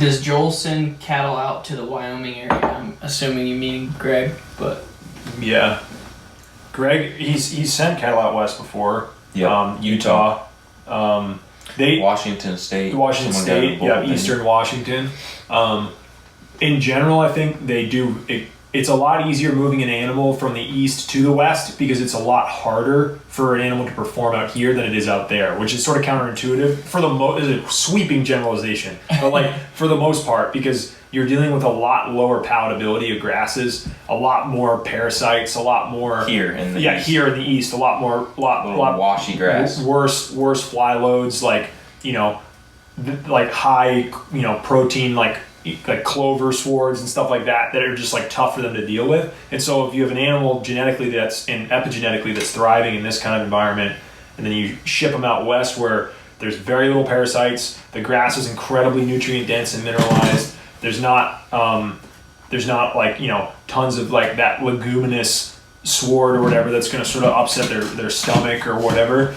Does Joel send cattle out to the Wyoming area? I'm assuming you mean Greg, but yeah, Greg, he's sent cattle out west before. Yeah, Utah. Washington State. Eastern Washington. In general, I think they do. It's a lot easier moving an animal from the east to the west because it's a lot harder for an animal to perform out here than it is out there, which is sort of counterintuitive for is a sweeping generalization, but like for the most part, because you're dealing with a lot lower palatability of grasses, a lot more parasites, a lot more here in the east. Here in the east, a lot more washy grass, worse fly loads, like like high protein like clover swords and stuff like that are just like tough for them to deal with. And so if you have an animal genetically epigenetically that's thriving in this kind of environment, and then you ship them out west where there's very little parasites, the grass is incredibly nutrient dense and mineralized, there's not like tons of like that leguminous sward or whatever that's going to sort of upset their stomach or whatever.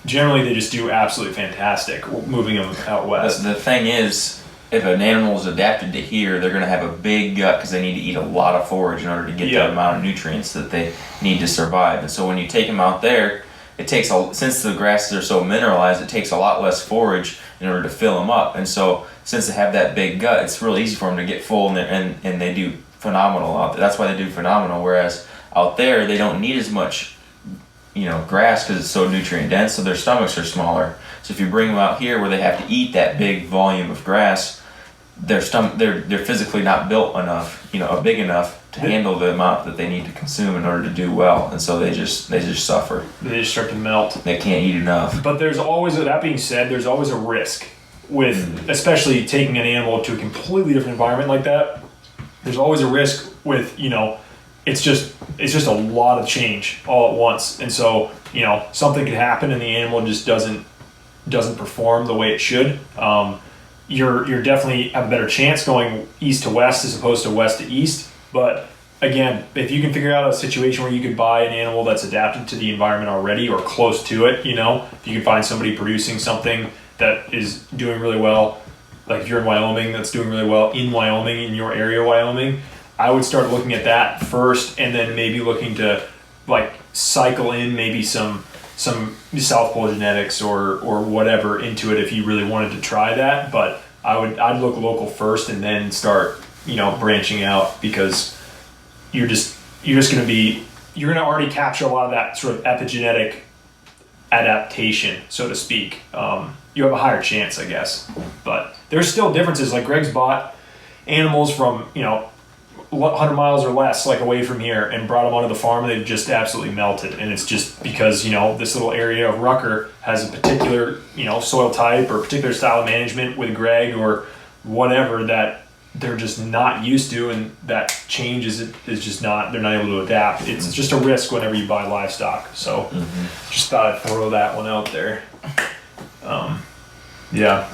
Generally they just do absolutely fantastic moving them out west. The thing is, if an animal is adapted to here, they're going to have a big gut because they need to eat a lot of forage in order to get the amount of nutrients that they need to survive. And so when you take them out there, since the grasses are so mineralized, it takes a lot less forage in order to fill them up. And so since they have that big gut, it's real easy for them to get full, and they do phenomenal out there. That's why they do phenomenal. Whereas out there, they don't need as much grass because it's so nutrient dense, so their stomachs are smaller. So if you bring them out here where they have to eat that big volume of grass, they're physically not built enough, big enough to handle the amount that they need to consume in order to do well, and so they just suffer. They just start to melt. They can't eat enough. But that being said, there's always a risk with, especially taking an animal to a completely different environment like that. There's always a risk with, it's just a lot of change all at once, and so something could happen and the animal just doesn't perform the way it should. You're definitely have a better chance going east to west as opposed to west to east. But again, if you can figure out a situation where you could buy an animal that's adapted to the environment already or close to it, if you can find somebody producing something that is doing really well, like if you're in Wyoming that's doing really well in Wyoming, in your area, Wyoming, I would start looking at that first, and then maybe looking to like cycle in maybe some South Pole genetics or whatever into it if you really wanted to try that. But I'd look local first and then start branching out, because you're going to already capture a lot of that sort of epigenetic adaptation, so to speak. You have a higher chance, I guess. But there's still differences. Like Greg's bought animals from 100 miles or less like away from here and brought them onto the farm, and they've just absolutely melted. And it's just because this little area of Rucker has a particular soil type or particular style of management with Greg or whatever that they're just not used to, and that change is just not, they're not able to adapt. It's just a risk whenever you buy livestock. So just thought I'd throw that one out there. Yeah.